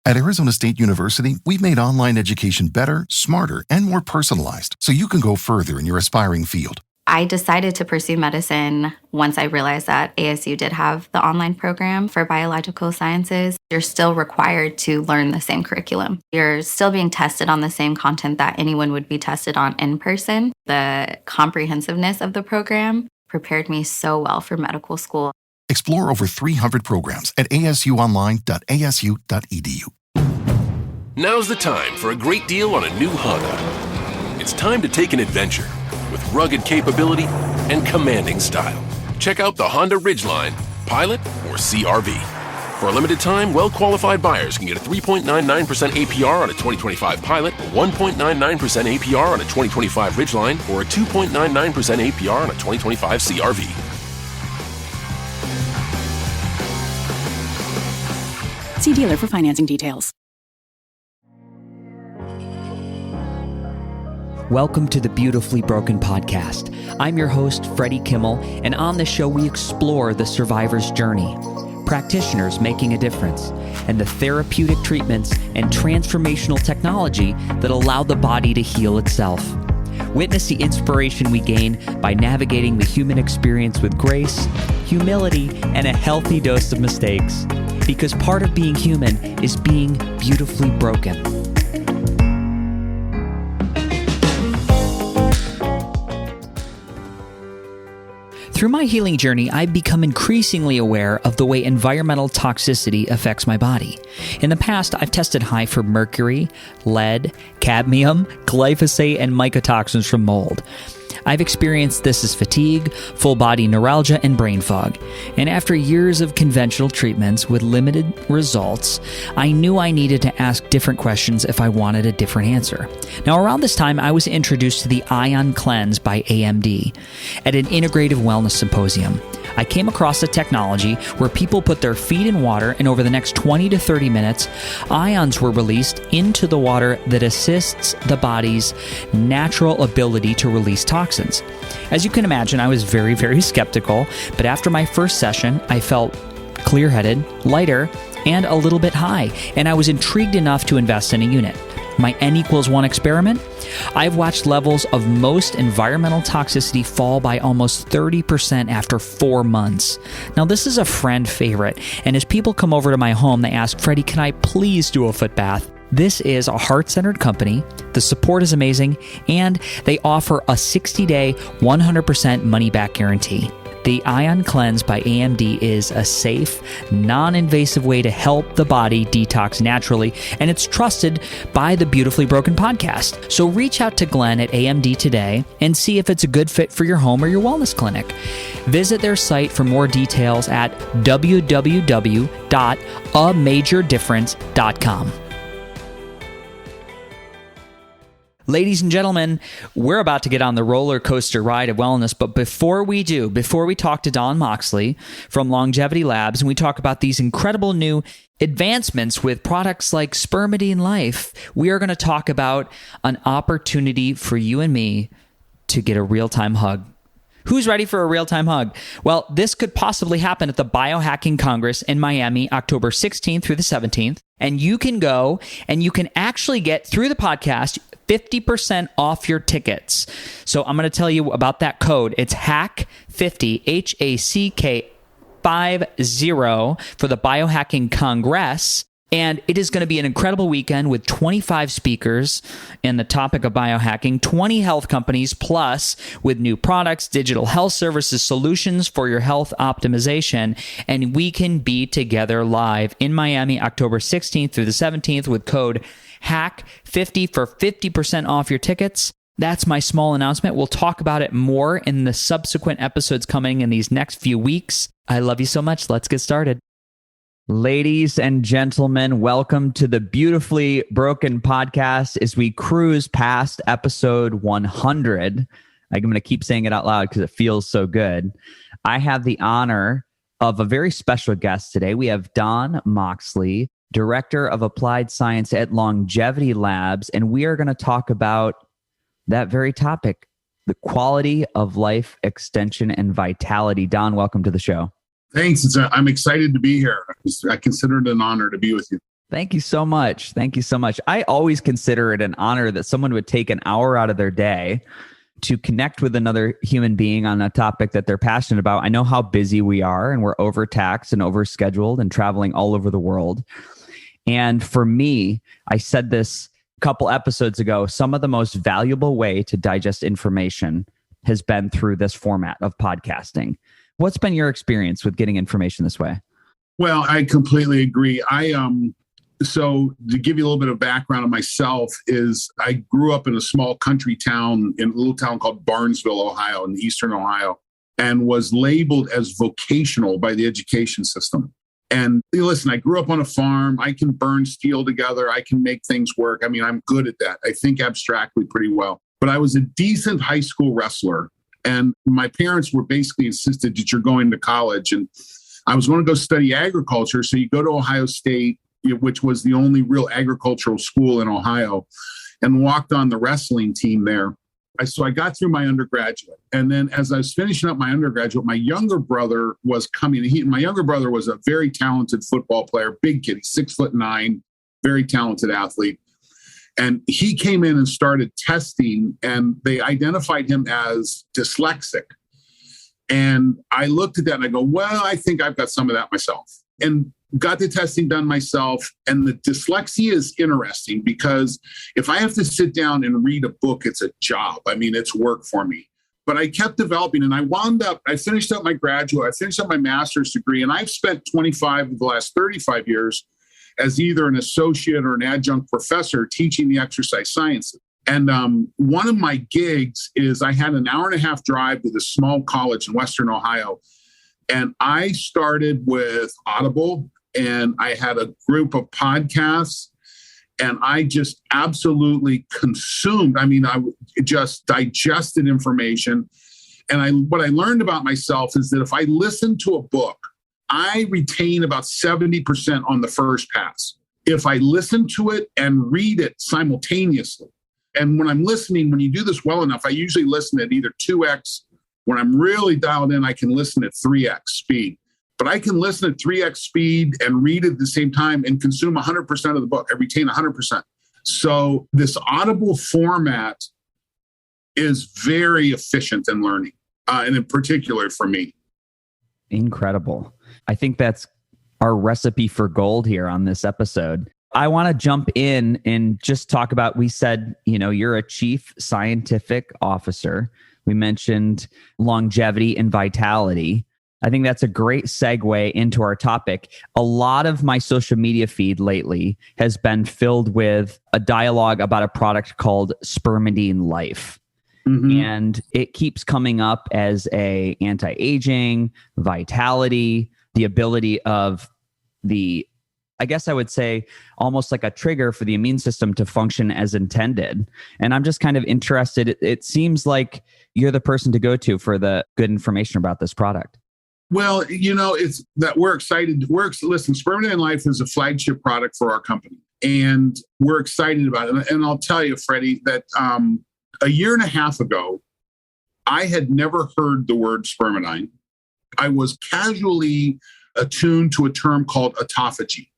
At Arizona State University, we've made online education better, smarter, and more personalized so you can go further in your aspiring field. I decided to pursue medicine once I realized that ASU did have the online program for biological sciences. You're still required to learn the same curriculum. You're still being tested on the same content that anyone would be tested on in person. The comprehensiveness of the program prepared me so well for medical school. Explore over 300 programs at asuonline.asu.edu. Now's the time for a great deal on a new Honda. It's time to take an adventure with rugged capability and commanding style. Check out the Honda Ridgeline, Pilot, or CR-V. For a limited time, well-qualified buyers can get a 3.99% APR on a 2025 Pilot, 1.99% APR on a 2025 Ridgeline, or a 2.99% APR on a 2025 CR-V. See dealer for financing details. Welcome to the Beautifully Broken podcast. I'm your host, Freddie Kimmel, and on this show we explore the survivor's journey, practitioners making a difference, and the therapeutic treatments and transformational technology that allow the body to heal itself. Witness the inspiration we gain by navigating the human experience with grace, humility, and a healthy dose of mistakes. Because part of being human is being beautifully broken. Through my healing journey, I've become increasingly aware of the way environmental toxicity affects my body. In the past, I've tested high for mercury, lead, cadmium, glyphosate, and mycotoxins from mold. I've experienced this as fatigue, full-body neuralgia, and brain fog. And after years of conventional treatments with limited results, I knew I needed to ask different questions if I wanted a different answer. Now, around this time, I was introduced to the Ion Cleanse by AMD at an integrative wellness symposium. I came across a technology where people put their feet in water, and over the next 20 to 30 minutes, ions were released into the water that assists the body's natural ability to release toxins. As you can imagine, I was very, very skeptical, but after my first session, I felt clear-headed, lighter, and a little bit high, and I was intrigued enough to invest in a unit. My N=1 experiment? I've watched levels of most environmental toxicity fall by almost 30% after 4 months. Now, this is a friend favorite, and as people come over to my home, they ask, Freddie, can I please do a foot bath? This is a heart-centered company, the support is amazing, and they offer a 60-day, 100% money-back guarantee. The Ion Cleanse by AMD is a safe, non-invasive way to help the body detox naturally, and it's trusted by the Beautifully Broken podcast. So reach out to Glenn at AMD today and see if it's a good fit for your home or your wellness clinic. Visit their site for more details at www.amajordifference.com. Ladies and gentlemen, we're about to get on the roller coaster ride of wellness, but before we talk to Don Moxley from Longevity Labs, and we talk about these incredible new advancements with products like Spermidine Life, we are going to talk about an opportunity for you and me to get a real-time hug. Who's ready for a real-time hug? Well, this could possibly happen at the Biohacking Congress in Miami, October 16th through the 17th. And you can go and you can actually get, through the podcast, 50% off your tickets. So I'm going to tell you about that code. It's HACK50, HACK50 for the Biohacking Congress. And it is going to be an incredible weekend with 25 speakers in the topic of biohacking, 20 health companies, plus with new products, digital health services, solutions for your health optimization. And we can be together live in Miami, October 16th through the 17th with code HACK50 for 50% off your tickets. That's my small announcement. We'll talk about it more in the subsequent episodes coming in these next few weeks. I love you so much. Let's get started. Ladies and gentlemen, welcome to the Beautifully Broken podcast as we cruise past episode 100. I'm going to keep saying it out loud because it feels so good. I have the honor of a very special guest today. We have Don Moxley, Director of Applied Science at Longevity Labs, and we are going to talk about that very topic, the quality of life extension and vitality. Don, welcome to the show. Thanks. I'm excited to be here. I consider it an honor to be with you. Thank you so much. Thank you so much. I always consider it an honor that someone would take an hour out of their day to connect with another human being on a topic that they're passionate about. I know how busy we are, and we're overtaxed and overscheduled and traveling all over the world. And for me, I said this a couple episodes ago, some of the most valuable way to digest information has been through this format of podcasting. What's been your experience with getting information this way? Well, I completely agree. So to give you a little bit of background on myself is I grew up in a small country town, in a little town called Barnesville, Ohio, in eastern Ohio, and was labeled as vocational by the education system. And listen, I grew up on a farm. I can burn steel together. I can make things work. I mean, I'm good at that. I think abstractly pretty well. But I was a decent high school wrestler. And my parents were basically insisted that you're going to college. And I was going to go study agriculture. So you go to Ohio State, which was the only real agricultural school in Ohio, and walked on the wrestling team there. So I got through my undergraduate. And then as I was finishing up my undergraduate, my younger brother was coming. My younger brother was a very talented football player, big kid, 6'9", very talented athlete. And he came in and started testing, and they identified him as dyslexic. And I looked at that and I go, well, I think I've got some of that myself. And got the testing done myself. And the dyslexia is interesting because if I have to sit down and read a book, it's a job. I mean, it's work for me. But I kept developing, and I finished up my graduate, I finished up my master's degree, and I've spent 25 of the last 35 years as either an associate or an adjunct professor teaching the exercise sciences. And one of my gigs is I had an hour and a half drive to this small college in Western Ohio. And I started with Audible, and I had a group of podcasts, and I just absolutely consumed. I mean, I just digested information. And what I learned about myself is that if I listen to a book, I retain about 70% on the first pass. If I listen to it and read it simultaneously, and when I'm listening, when you do this well enough, I usually listen at either 2x. When I'm really dialed in, I can listen at 3x speed. But I can listen at 3x speed and read it at the same time and consume 100% of the book. I retain 100%. So this Audible format is very efficient in learning, and in particular for me. Incredible. I think that's our recipe for gold here on this episode. I want to jump in and just talk about, we said, you're a chief scientific officer. We mentioned longevity and vitality. I think that's a great segue into our topic. A lot of my social media feed lately has been filled with a dialogue about a product called Spermidine Life. Mm-hmm. And it keeps coming up as a anti-aging, vitality, the ability of I guess I would say almost like a trigger for the immune system to function as intended. And I'm just kind of interested. It seems like you're the person to go to for the good information about this product. Well, it's that we're excited. Listen, Spermidine Life is a flagship product for our company, and we're excited about it. And I'll tell you, Freddie, that a year and a half ago, I had never heard the word spermidine. I was casually attuned to a term called autophagy.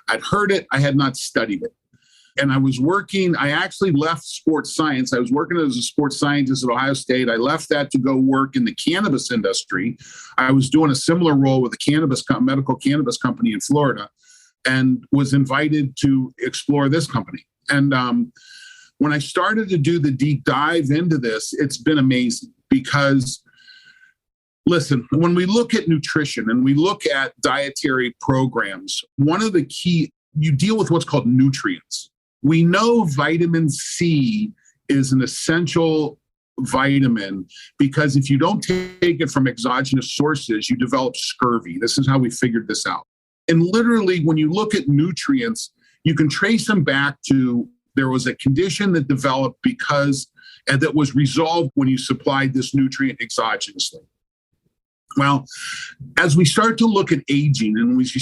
I'd heard it. I had not studied it. And I actually left sports science. I was working as a sports scientist at Ohio State. I left that to go work in the cannabis industry. I was doing a similar role with a medical cannabis company in Florida, and was invited to explore this company. And when I started to do the deep dive into this, it's been amazing because, listen, when we look at nutrition and we look at dietary programs, one of the key, you deal with what's called nutrients. We know vitamin C is an essential vitamin because if you don't take it from exogenous sources, you develop scurvy. This is how we figured this out. And literally, when you look at nutrients, you can trace them back to there was a condition that developed and that was resolved when you supplied this nutrient exogenously. Well, as we start to look at aging, and there's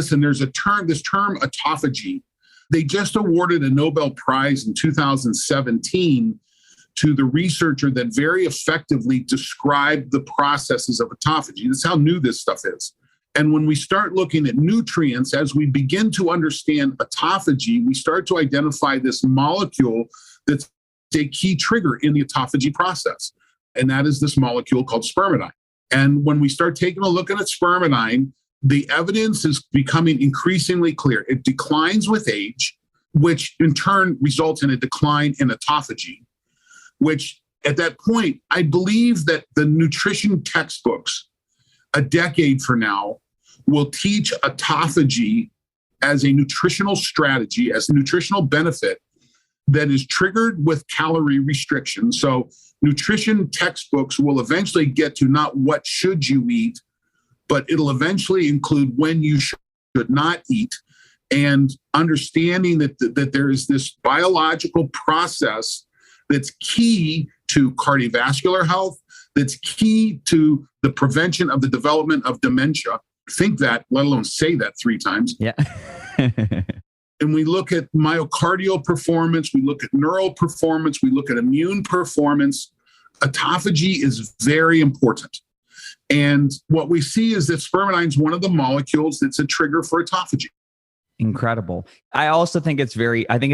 this term autophagy. They just awarded a Nobel Prize in 2017 to the researcher that very effectively described the processes of autophagy. That's how new this stuff is. And when we start looking at nutrients, as we begin to understand autophagy, we start to identify this molecule that's a key trigger in the autophagy process. And that is this molecule called spermidine. And when we start taking a look at spermidine, the evidence is becoming increasingly clear. It declines with age, which in turn results in a decline in autophagy, which at that point, I believe that the nutrition textbooks a decade from now will teach autophagy as a nutritional strategy, as a nutritional benefit that is triggered with calorie restriction. So nutrition textbooks will eventually get to not what should you eat, but it'll eventually include when you should not eat, and understanding that there is this biological process that's key to cardiovascular health, that's key to the prevention of the development of dementia. Think that, let alone say that 3 times. Yeah. And we look at myocardial performance, we look at neural performance, we look at immune performance. Autophagy is very important. And what we see is that spermidine is one of the molecules that's a trigger for autophagy. Incredible. I also think it's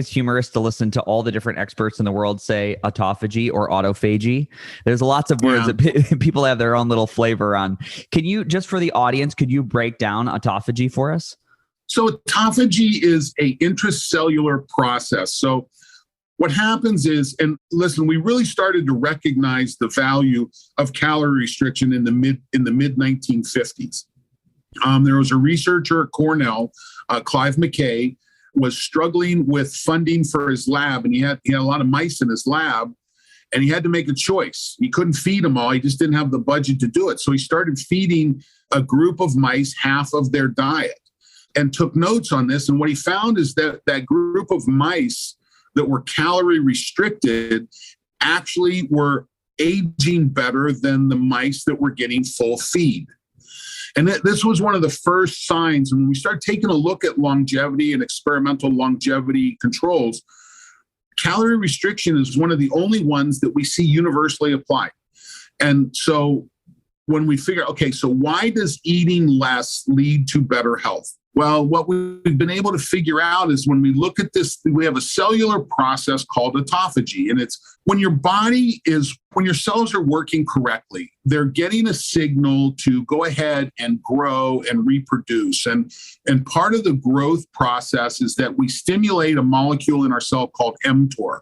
humorous to listen to all the different experts in the world say autophagy or autophagy. There's lots of words that people have their own little flavor on. Can you, just for the audience, could you break down autophagy for us? So autophagy is a intracellular process. So what happens is, and listen, we really started to recognize the value of calorie restriction in the mid 1950s. There was a researcher at Cornell, Clive McKay, was struggling with funding for his lab, and he had a lot of mice in his lab, and he had to make a choice. He couldn't feed them all. He just didn't have the budget to do it. So he started feeding a group of mice half of their diet and took notes on this. And what he found is that that group of mice that were calorie restricted actually were aging better than the mice that were getting full feed. And this was one of the first signs. And when we start taking a look at longevity and experimental longevity controls, calorie restriction is one of the only ones that we see universally applied. And so when we figure, okay, so why does eating less lead to better health? Well, what we've been able to figure out is when we look at this, we have a cellular process called autophagy. And it's when your cells are working correctly, they're getting a signal to go ahead and grow and reproduce. And part of the growth process is that we stimulate a molecule in our cell called mTOR.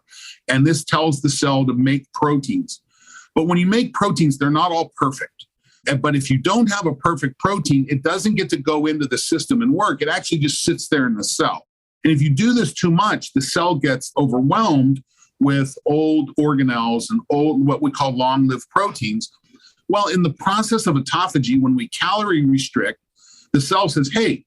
And this tells the cell to make proteins. But when you make proteins, they're not all perfect. But if you don't have a perfect protein, it doesn't get to go into the system and work. It actually just sits there in the cell. And if you do this too much, the cell gets overwhelmed with old organelles and old, what we call long-lived proteins. Well, in the process of autophagy, when we calorie restrict, the cell says, hey,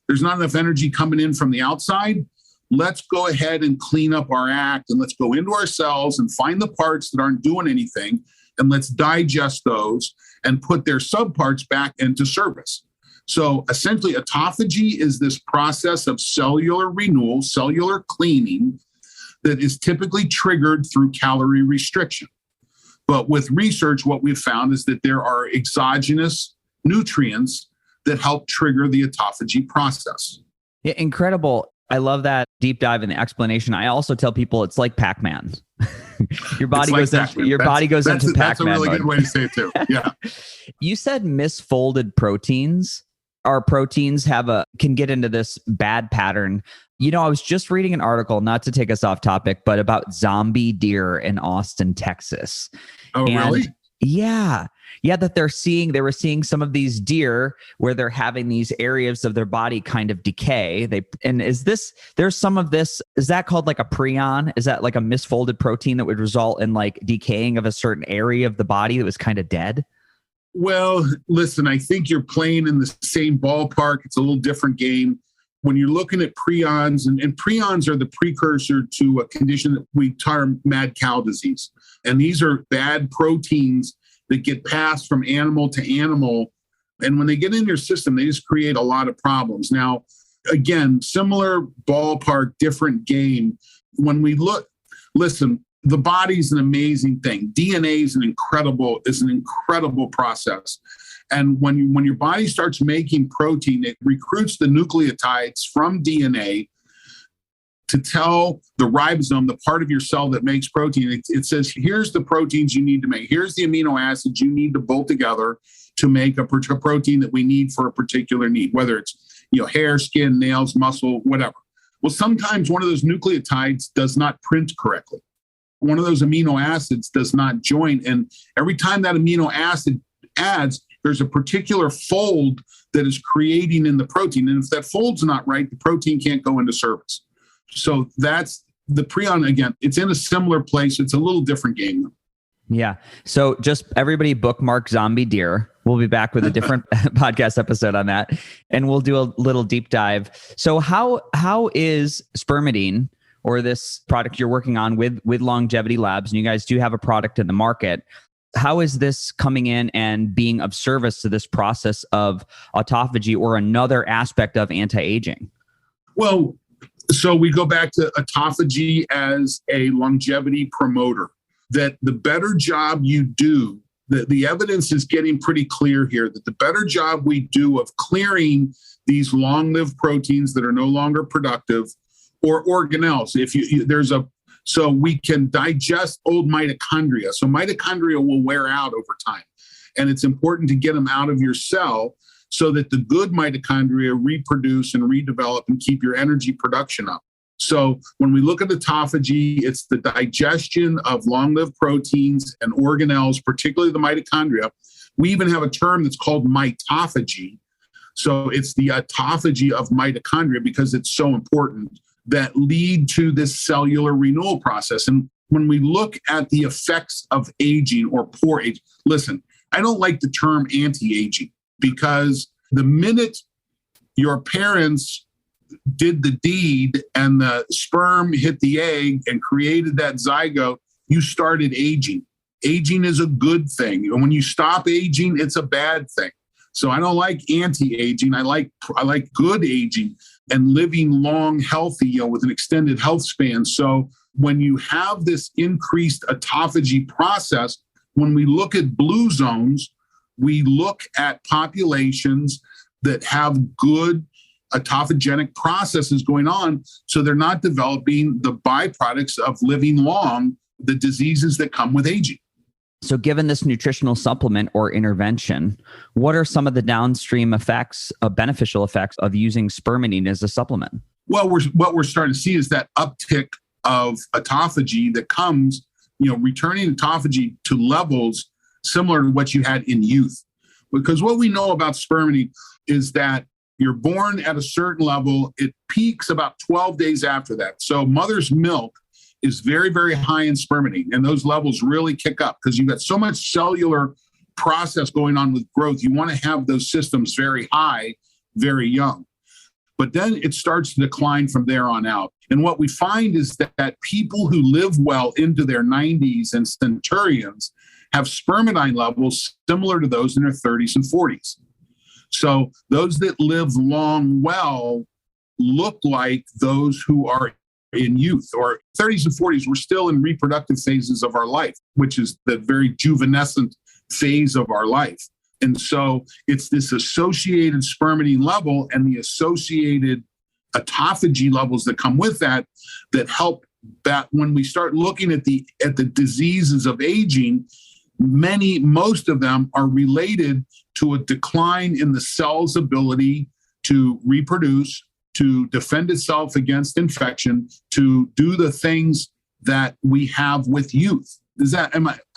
there's not enough energy coming in from the outside. Let's go ahead and clean up our act, and let's go into our cells and find the parts that aren't doing anything, and let's digest those and put their subparts back into service. So essentially, autophagy is this process of cellular renewal, cellular cleaning, that is typically triggered through calorie restriction. But with research, what we've found is that there are exogenous nutrients that help trigger the autophagy process. Yeah, incredible. I love that deep dive in the explanation. I also tell people it's like Pac-Man. Your body goes into Pac-Man. That's a really good way to say it too. Yeah. You said misfolded proteins. Our proteins can get into this bad pattern. You know, I was just reading an article, not to take us off topic, but about zombie deer in Austin, Texas. Oh, really? Yeah, that they were seeing some of these deer where they're having these areas of their body kind of decay. Is that called like a prion? Is that like a misfolded protein that would result in like decaying of a certain area of the body that was kind of dead? Well, listen, I think you're playing in the same ballpark. It's a little different game. When you're looking at prions, and prions are the precursor to a condition that we term mad cow disease. And these are bad proteins that get passed from animal to animal. And when they get in your system, they just create a lot of problems. Now, again, similar ballpark, different game. When we listen, the body's an amazing thing. DNA is an incredible process. And when your body starts making protein, it recruits the nucleotides from DNA to tell the ribosome, the part of your cell that makes protein. It says, here's the proteins you need to make. Here's the amino acids you need to bolt together to make a protein that we need for a particular need, whether it's hair, skin, nails, muscle, whatever. Well, sometimes one of those nucleotides does not print correctly. One of those amino acids does not join. And every time that amino acid adds, there's a particular fold that is creating in the protein. And if that fold's not right, the protein can't go into service. So that's the prion. Again, it's in a similar place. It's a little different game though. Yeah. So just everybody bookmark Zombie Deer. We'll be back with a different podcast episode on that. And we'll do a little deep dive. So how is Spermidine, or this product you're working on with Longevity Labs, and you guys do have a product in the market, how is this coming in and being of service to this process of autophagy or another aspect of anti-aging? Well, so we go back to autophagy as a longevity promoter, that the better job you do, the evidence is getting pretty clear here, that the better job we do of clearing these long-lived proteins that are no longer productive, or organelles, so we can digest old mitochondria. So mitochondria will wear out over time. And it's important to get them out of your cell so that the good mitochondria reproduce and redevelop and keep your energy production up. So when we look at autophagy, it's the digestion of long-lived proteins and organelles, particularly the mitochondria. We even have a term that's called mitophagy. So it's the autophagy of mitochondria because it's so important, that lead to this cellular renewal process. And when we look at the effects of aging or poor aging, listen, I don't like the term anti-aging, because the minute your parents did the deed and the sperm hit the egg and created that zygote, you started aging. Aging is a good thing. And when you stop aging, it's a bad thing. So I don't like anti-aging. I like good aging and living long, healthy, with an extended health span. So when you have this increased autophagy process, when we look at blue zones, we look at populations that have good autophagenic processes going on, so they're not developing the byproducts of living long, the diseases that come with aging. So given this nutritional supplement or intervention, what are some of the downstream effects, beneficial effects of using Spermidine as a supplement? Well, what we're starting to see is that uptick of autophagy that comes, returning autophagy to levels similar to what you had in youth. Because what we know about Spermidine is that you're born at a certain level, it peaks about 12 days after that. So mother's milk is very, very high in Spermidine, and those levels really kick up because you've got so much cellular process going on with growth. You want to have those systems very high, very young. But then it starts to decline from there on out. And what we find is that people who live well into their 90s and centurions have Spermidine levels similar to those in their 30s and 40s. So those that live long well look like those who are in youth, or 30s and 40s. We're still in reproductive phases of our life, which is the very juvenescent phase of our life. And so it's this associated Spermidine level and the associated autophagy levels that come with that help that when we start looking at the diseases of aging, most of them are related to a decline in the cell's ability to reproduce, to defend itself against infection, to do the things that we have with youth.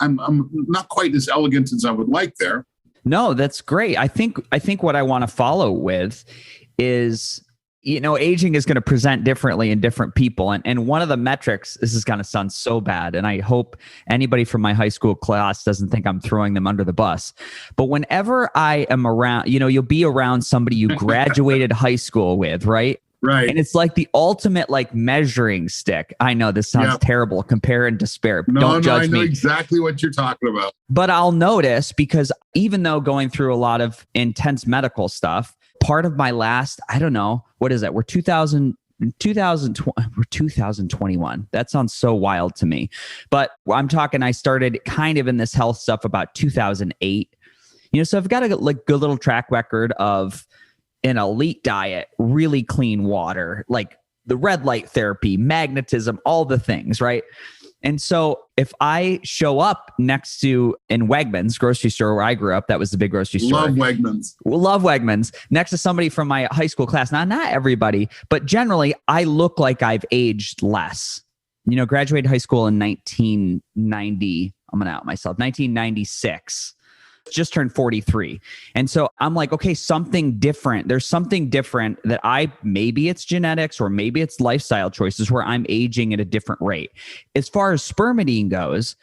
I'm not quite as elegant as I would like there. No, that's great. I think what I want to follow with is, aging is going to present differently in different people. And one of the metrics, this is going to sound so bad, and I hope anybody from my high school class doesn't think I'm throwing them under the bus. But whenever I am around, you'll be around somebody you graduated high school with, right? Right. And it's like the ultimate measuring stick. I know this sounds terrible. Compare and despair. Don't judge me. I know exactly what you're talking about. But I'll notice, because even though going through a lot of intense medical stuff, part of my last, I don't know, what is that? We're 2021. That sounds so wild to me. But I'm talking, I started kind of in this health stuff about 2008. So I've got a good little track record of an elite diet, really clean water, like the red light therapy, magnetism, all the things, right? And so if I show up next to, in Wegmans, grocery store where I grew up, that was the big grocery store. Love Wegmans. Love Wegmans. Next to somebody from my high school class, not everybody, but generally I look like I've aged less. Graduated high school in 1990. I'm going to out myself. 1996. Just turned 43. And so I'm like, okay, something different. There's something different that maybe it's genetics or maybe it's lifestyle choices where I'm aging at a different rate. As far as spermidine goes,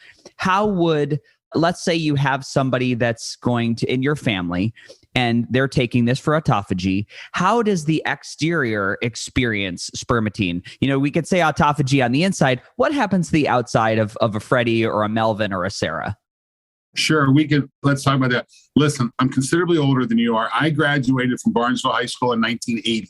let's say you have somebody that's going to, in your family, and they're taking this for autophagy. How does the exterior experience spermidine? We could say autophagy on the inside. What happens to the outside of a Freddie or a Melvin or a Sarah? Sure, let's talk about that. Listen, I'm considerably older than you are. I graduated from Barnesville High School in 1980.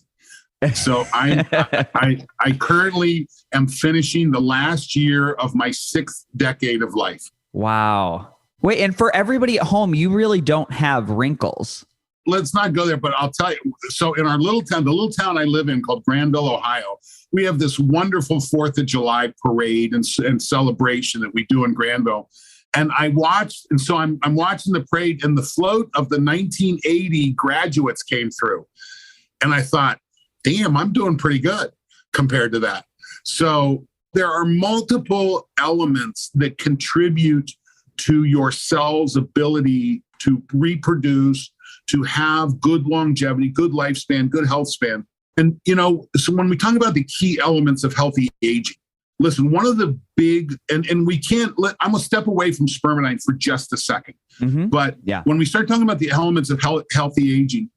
So I currently am finishing the last year of my 6th decade of life. Wow. Wait, and for everybody at home, you really don't have wrinkles. Let's not go there, but I'll tell you. So in our little town, the little town I live in called Granville, Ohio, we have this wonderful 4th of July parade and celebration that we do in Granville. And I'm watching the parade, and the float of the 1980 graduates came through. And I thought, damn, I'm doing pretty good compared to that. So there are multiple elements that contribute to your cell's ability to reproduce, to have good longevity, good lifespan, good health span. And, so when we talk about the key elements of healthy aging, listen, one of the big, and I'm going to step away from Spermidine for just a second. Mm-hmm. But when we start talking about the elements of healthy aging,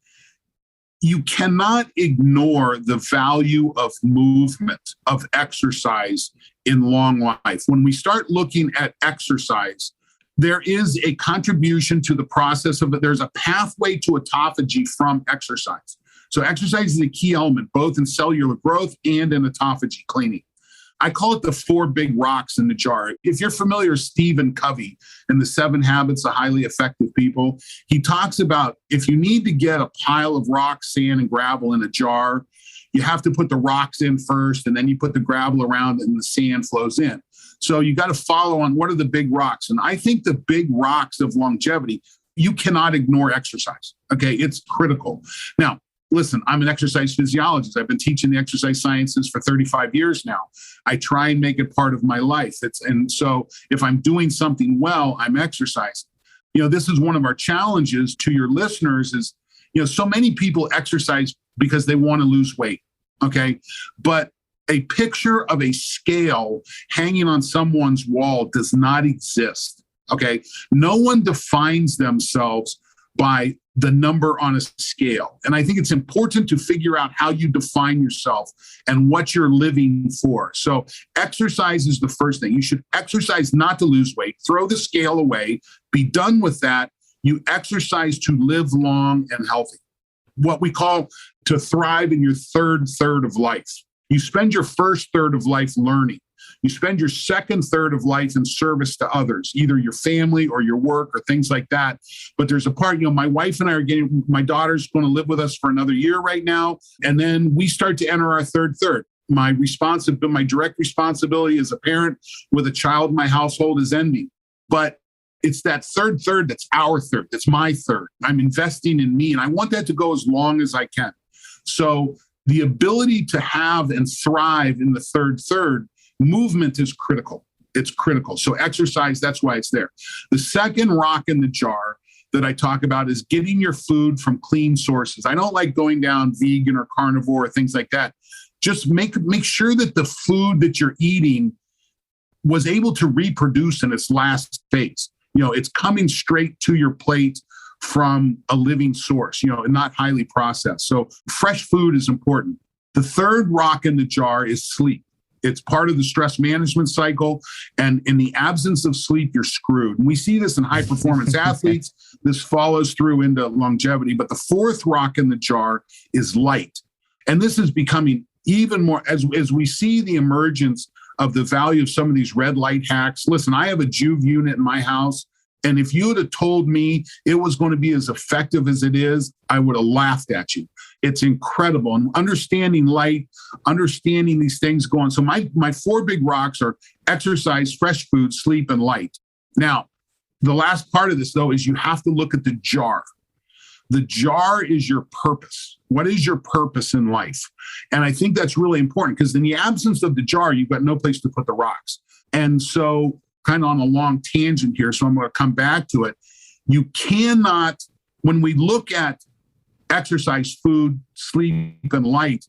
you cannot ignore the value of movement, of exercise in long life. When we start looking at exercise, there is a contribution to the process of it. There's a pathway to autophagy from exercise. So exercise is a key element, both in cellular growth and in autophagy cleaning. I call it the 4 big rocks in the jar. If you're familiar with Stephen Covey and the 7 Habits of Highly Effective People, he talks about if you need to get a pile of rocks, sand, and gravel in a jar, you have to put the rocks in first, and then you put the gravel around and the sand flows in. So you got to follow on what are the big rocks. And I think the big rocks of longevity, you cannot ignore exercise. Okay, it's critical. Now, listen, I'm an exercise physiologist. I've been teaching the exercise sciences for 35 years now. I try and make it part of my life. And so if I'm doing something well, I'm exercising. This is one of our challenges to your listeners is, so many people exercise because they want to lose weight. Okay. But a picture of a scale hanging on someone's wall does not exist. Okay. No one defines themselves by the number on a scale. And I think it's important to figure out how you define yourself and what you're living for. So exercise is the first thing. You should exercise not to lose weight, throw the scale away, be done with that. You exercise to live long and healthy. What we call to thrive in your third of life. You spend your first third of life learning. You spend your second third of life in service to others, either your family or your work or things like that. But there's a part, my wife and I my daughter's going to live with us for another year right now. And then we start to enter our third. My direct responsibility as a parent with a child in my household is ending. But it's that third that's our third. That's my third. I'm investing in me. And I want that to go as long as I can. So the ability to have and thrive in the third, movement is critical. It's critical. So exercise, that's why it's there. The second rock in the jar that I talk about is getting your food from clean sources. I don't like going down vegan or carnivore or things like that. Just make sure that the food that you're eating was able to reproduce in its last phase. It's coming straight to your plate from a living source, and not highly processed. So fresh food is important. The third rock in the jar is sleep. It's part of the stress management cycle. And in the absence of sleep, you're screwed. And we see this in high performance athletes. This follows through into longevity. But the fourth rock in the jar is light. And this is becoming even more as we see the emergence of the value of some of these red light hacks. Listen, I have a Juve unit in my house And if you would have told me it was going to be as effective as it is, I would have laughed at you. It's incredible. And understanding light, understanding these things going. So my 4 big rocks are exercise, fresh food, sleep, and light. Now, the last part of this, though, is you have to look at the jar. The jar is your purpose. What is your purpose in life? And I think that's really important because in the absence of the jar, you've got no place to put the rocks. And so kind of on a long tangent here, so I'm going to come back to it. You cannot, when we look at exercise, food, sleep, and light,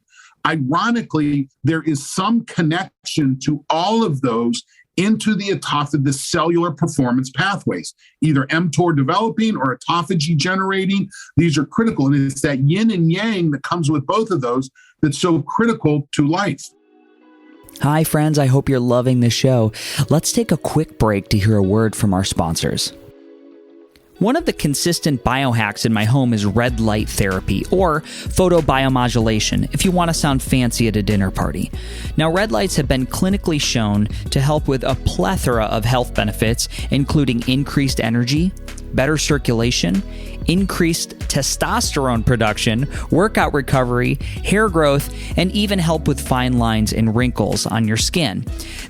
ironically, there is some connection to all of those into the autophagy, the cellular performance pathways, either mTOR developing or autophagy generating. These are critical. And it's that yin and yang that comes with both of those that's so critical to life. Hi, friends. I hope you're loving the show. Let's take a quick break to hear a word from our sponsors. One of the consistent biohacks in my home is red light therapy, or photobiomodulation, if you want to sound fancy at a dinner party. Now, red lights have been clinically shown to help with a plethora of health benefits, including increased energy, better circulation, increased testosterone production, workout recovery, hair growth, and even help with fine lines and wrinkles on your skin.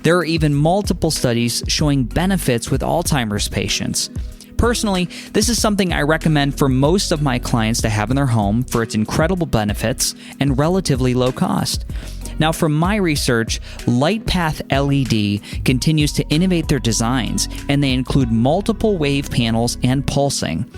There are even multiple studies showing benefits with Alzheimer's patients. Personally, this is something I recommend for most of my clients to have in their home for its incredible benefits and relatively low cost. Now, from my research, LightPath LED continues to innovate their designs, and they include multiple wave panels and pulsing.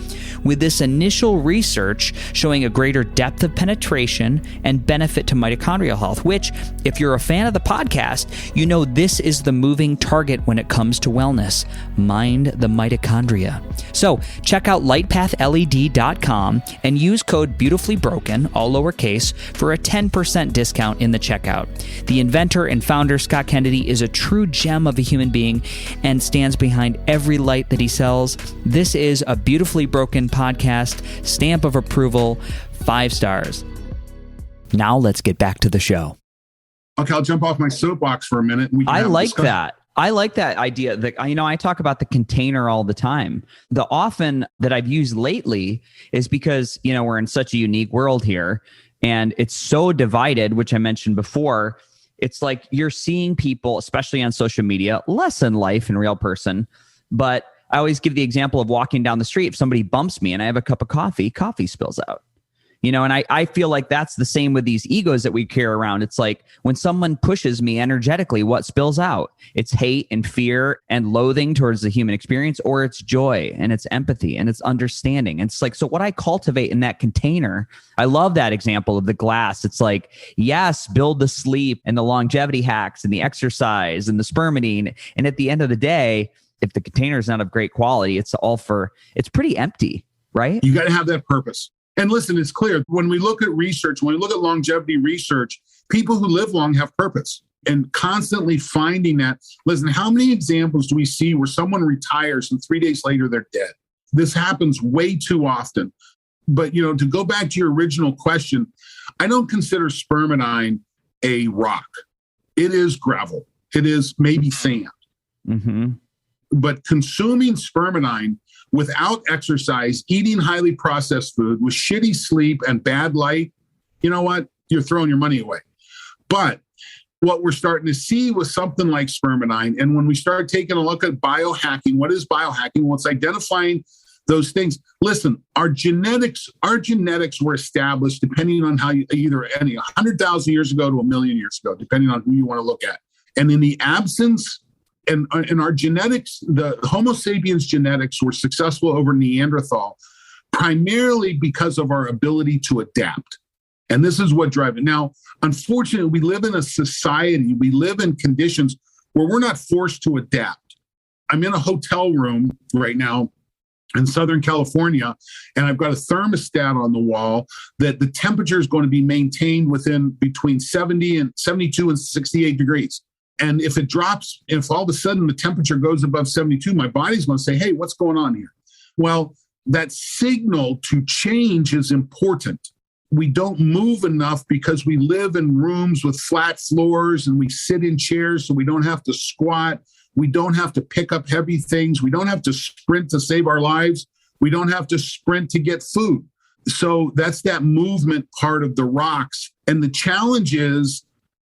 With this initial research showing a greater depth of penetration and benefit to mitochondrial health, which, if you're a fan of the podcast, you know this is the moving target when it comes to wellness. Mind the mitochondria. So, check out lightpathled.com and use code BeautifullyBroken, all lowercase, for a 10% discount in the checkout. The inventor and founder, Scott Kennedy, is a true gem of a human being and stands behind every light that he sells. This is a Beautifully Broken podcast, stamp of approval, 5 stars. Now let's get back to the show. Okay, I'll jump off my soapbox for a minute. I like that. I like that idea that, I talk about the container all the time. The often that I've used lately is because, we're in such a unique world here and it's so divided, which I mentioned before. It's like you're seeing people, especially on social media, less in life in real person. But I always give the example of walking down the street. If somebody bumps me and I have a cup of coffee spills out. And I feel like that's the same with these egos that we carry around. It's like when someone pushes me energetically, what spills out? It's hate and fear and loathing towards the human experience, or it's joy and it's empathy and it's understanding. And it's like, so what I cultivate in that container, I love that example of the glass. It's like, yes, build the sleep and the longevity hacks and the exercise and the spermidine. And at the end of the day, if the container is not of great quality, it's pretty empty, right? You got to have that purpose. And listen, it's clear when we look at research, when we look at longevity research, people who live long have purpose, and constantly finding that. Listen, how many examples do we see where someone retires and 3 days later they're dead? This happens way too often. But, to go back to your original question, I don't consider spermidine a rock. It is gravel. It is maybe sand. Mm-hmm. But consuming spermidine without exercise, eating highly processed food, with shitty sleep and bad light, you know what? You're throwing your money away. But what we're starting to see with something like spermidine, and when we start taking a look at biohacking, what is biohacking? Well, it's identifying those things. Listen, our genetics were established depending on how either 100,000 years ago to 1 million years ago, depending on who you want to look at. And in the absence and in our genetics, the Homo sapiens genetics were successful over Neanderthal, primarily because of our ability to adapt. And this is what drives it. Now, unfortunately, we live in a society, we live in conditions where we're not forced to adapt. I'm in a hotel room right now in Southern California, and I've got a thermostat on the wall that the temperature is going to be maintained between 72 and 68 degrees. And if it drops, if all of a sudden the temperature goes above 72, my body's going to say, hey, what's going on here? Well, that signal to change is important. We don't move enough because we live in rooms with flat floors and we sit in chairs so we don't have to squat. We don't have to pick up heavy things. We don't have to sprint to save our lives. We don't have to sprint to get food. So that's that movement part of the rocks. And the challenge is,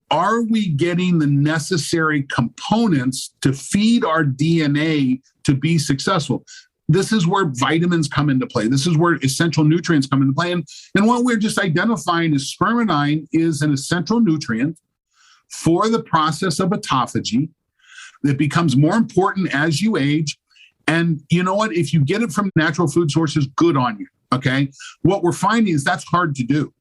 are we getting the necessary components to feed our DNA to be successful? This is where vitamins come into play. This is where essential nutrients come into play. And what we're just identifying is spermidine is an essential nutrient for the process of autophagy that becomes more important as you age. And you know what? If you get it from natural food sources, good on you. Okay. What we're finding is that's hard to do.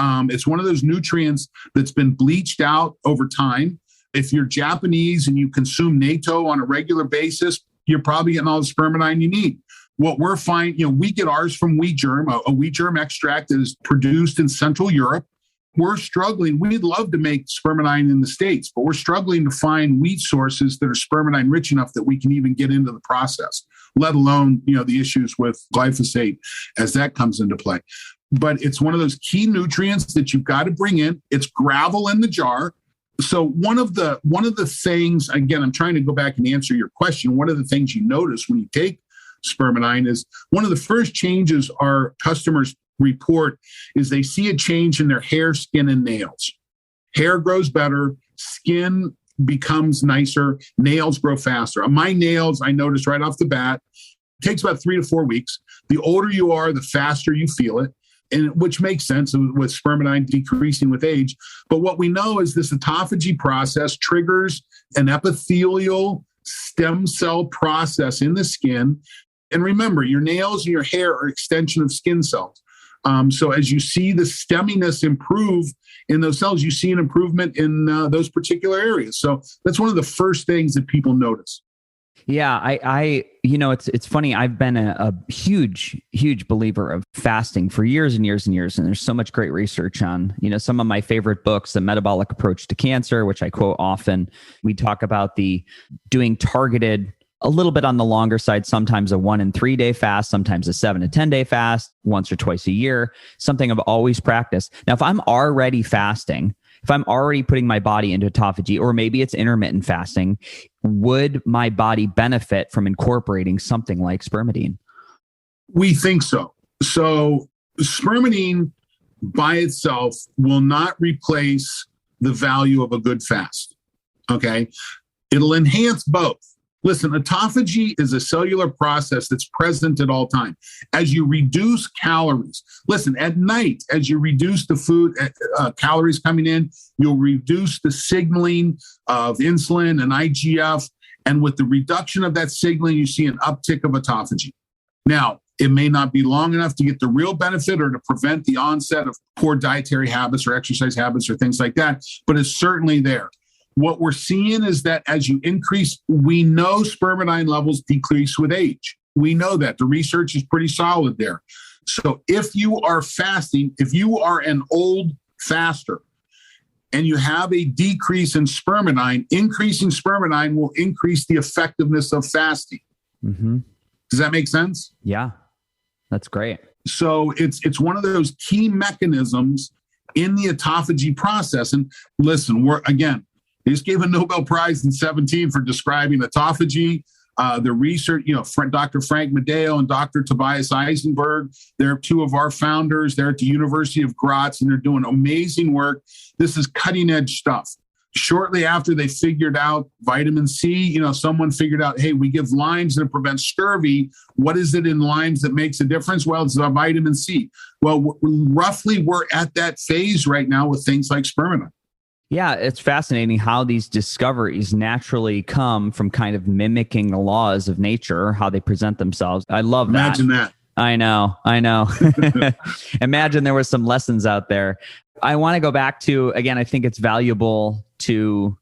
It's one of those nutrients that's been bleached out over time. If you're Japanese and you consume natto on a regular basis, you're probably getting all the spermidine you need. What we're finding, we get ours from wheat germ, a wheat germ extract that is produced in Central Europe. We're struggling. We'd love to make spermidine in the States, but we're struggling to find wheat sources that are spermidine rich enough that we can even get into the process, let alone, the issues with glyphosate as that comes into play. But it's one of those key nutrients that you've got to bring in. It's gravel in the jar. So one of the things, again, I'm trying to go back and answer your question. One of the things you notice when you take spermidine is one of the first changes our customers report is they see a change in their hair, skin, and nails. Hair grows better, skin becomes nicer, nails grow faster. On my nails, I noticed right off the bat, it takes about 3 to 4 weeks. The older you are, the faster you feel it, and which makes sense with spermidine decreasing with age. But what we know is this autophagy process triggers an epithelial stem cell process in the skin. And remember, your nails and your hair are extension of skin cells. So as you see the stemminess improve in those cells, you see an improvement in those particular areas. So that's one of the first things that people notice. Yeah, it's funny. I've been a huge believer of fasting for years and years and years. And there's so much great research on, some of my favorite books, The Metabolic Approach to Cancer, which I quote often. We talk about the doing targeted, a little bit on the longer side, sometimes a 1 and 3 day fast, sometimes a 7 to 10 day fast, once or twice a year, something I've always practiced. Now, if I'm already fasting, if I'm already putting my body into autophagy, or maybe it's intermittent fasting, would my body benefit from incorporating something like spermidine? We think so. So spermidine by itself will not replace the value of a good fast. Okay. It'll enhance both. Listen, autophagy is a cellular process that's present at all time. As you reduce calories, listen, at night, as you reduce the food calories coming in, you'll reduce the signaling of insulin and IGF. And with the reduction of that signaling, you see an uptick of autophagy. Now, it may not be long enough to get the real benefit or to prevent the onset of poor dietary habits or exercise habits or things like that, but it's certainly there. What we're seeing is that as you increase, we know spermidine levels decrease with age. We know that. The research is pretty solid there. So if you are fasting, if you are an old faster and you have a decrease in spermidine, increasing spermidine will increase the effectiveness of fasting. Mm-hmm. Does that make sense? Yeah, that's great. So it's one of those key mechanisms in the autophagy process. And listen, they just gave a Nobel Prize in 2017 for describing autophagy. The research, Dr. Frank Medeo and Dr. Tobias Eisenberg, they're two of our founders. They're at the University of Graz, and they're doing amazing work. This is cutting edge stuff. Shortly after they figured out vitamin C, someone figured out, hey, we give limes and it prevents scurvy. What is it in limes that makes a difference? Well, it's the vitamin C. Well, roughly we're at that phase right now with things like spermidine. Yeah, it's fascinating how these discoveries naturally come from kind of mimicking the laws of nature, how they present themselves. I love that. Imagine that. I know. Imagine there were some lessons out there. I want to go back to, again, I think it's valuable to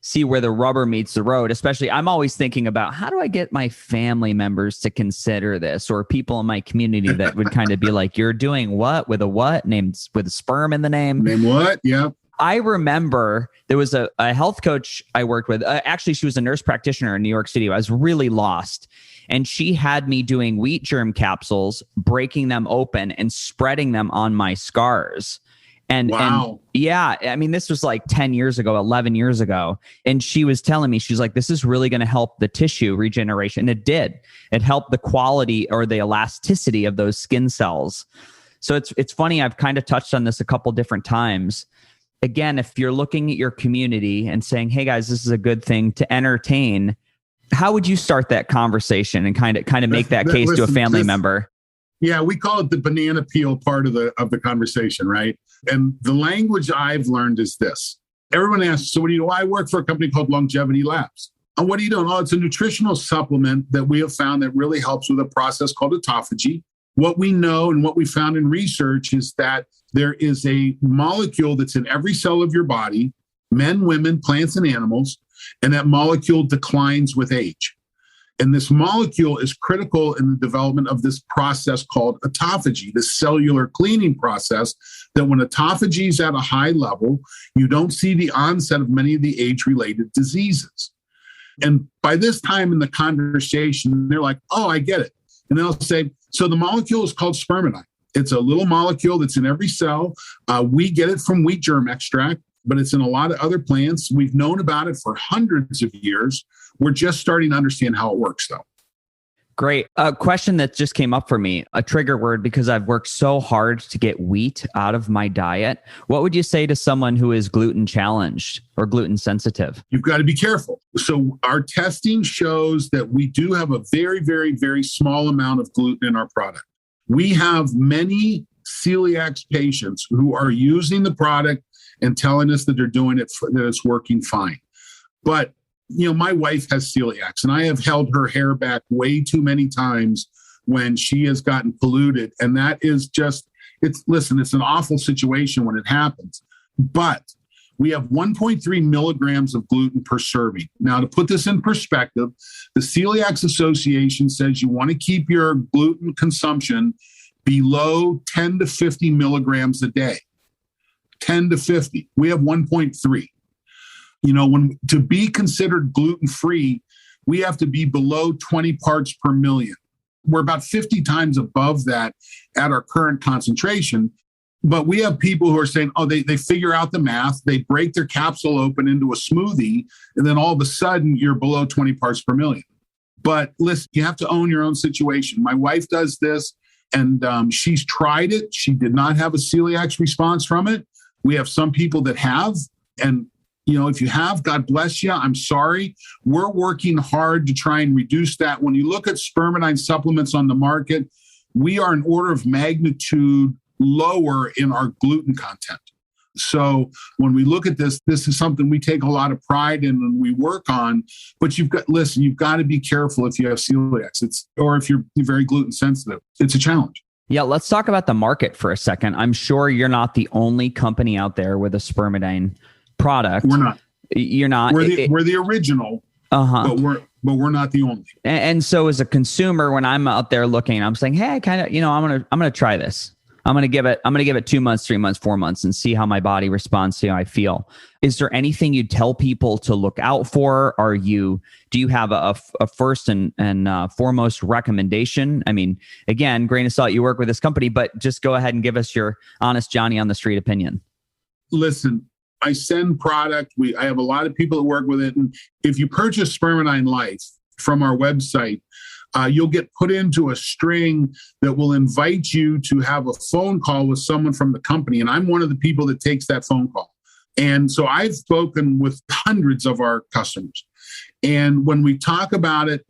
see where the rubber meets the road. Especially, I'm always thinking about how do I get my family members to consider this, or people in my community that would kind of be like, you're doing what with a what named with a sperm in the name? Name what? Yeah. I remember there was a health coach I worked with. Actually, she was a nurse practitioner in New York City. I was really lost. And she had me doing wheat germ capsules, breaking them open and spreading them on my scars. And yeah, I mean, this was like 10 years ago, 11 years ago. And she was telling me, she's like, this is really going to help the tissue regeneration. It did. It helped the quality or the elasticity of those skin cells. So it's funny. I've kind of touched on this a couple different times. Again, if you're looking at your community and saying, hey guys, this is a good thing to entertain, how would you start that conversation and kind of make that case to a family member? Yeah, we call it the banana peel part of the conversation, right? And the language I've learned is this. Everyone asks, so what do you do? I work for a company called Longevity Labs. And what are you doing? Oh, it's a nutritional supplement that we have found that really helps with a process called autophagy. What we know and what we found in research is that there is a molecule that's in every cell of your body, men, women, plants, and animals, and that molecule declines with age. And this molecule is critical in the development of this process called autophagy, the cellular cleaning process, that when autophagy is at a high level, you don't see the onset of many of the age-related diseases. And by this time in the conversation, they're like, oh, I get it. And then I'll say, so the molecule is called spermidine. It's a little molecule that's in every cell. We get it from wheat germ extract, but it's in a lot of other plants. We've known about it for hundreds of years. We're just starting to understand how it works, though. Great. A question that just came up for me, a trigger word, because I've worked so hard to get wheat out of my diet. What would you say to someone who is gluten challenged or gluten sensitive? You've got to be careful. So our testing shows that we do have a very, very, very small amount of gluten in our product. We have many celiac patients who are using the product and telling us that they're doing it, that it's working fine. But my wife has celiacs, and I have held her hair back way too many times when she has gotten polluted. And that is just, it's an awful situation when it happens. But we have 1.3 milligrams of gluten per serving. Now, to put this in perspective, the Celiac Association says you want to keep your gluten consumption below 10 to 50 milligrams a day. 10 to 50. We have 1.3. To be considered gluten-free, we have to be below 20 parts per million. We're about 50 times above that at our current concentration. But we have people who are saying, they figure out the math, they break their capsule open into a smoothie, and then all of a sudden you're below 20 parts per million. But listen, you have to own your own situation. My wife does this, and she's tried it. She did not have a celiac response from it. We have some people that have, and if you have, God bless you. I'm sorry. We're working hard to try and reduce that. When you look at spermidine supplements on the market, we are an order of magnitude lower in our gluten content. So when we look at this is something we take a lot of pride in and we work on. But you've got to be careful if you have celiac, or if you're very gluten sensitive. It's a challenge. Yeah, let's talk about the market for a second. I'm sure you're not the only company out there with a spermidine product. We're not. You're not. We're the original. But we're not the only. And so, as a consumer, when I'm out there looking, I'm saying, "Hey, I'm gonna try this. I'm gonna give it 2 months, 3 months, 4 months, and see how my body responds to how I feel." Is there anything you'd tell people to look out for? Do you have a first and foremost recommendation? I mean, again, grain of salt. You work with this company, but just go ahead and give us your honest Johnny on the street opinion. Listen. I send product. I have a lot of people that work with it. And if you purchase SpermidineLife from our website, you'll get put into a string that will invite you to have a phone call with someone from the company. And I'm one of the people that takes that phone call. And so I've spoken with hundreds of our customers. And when we talk about it,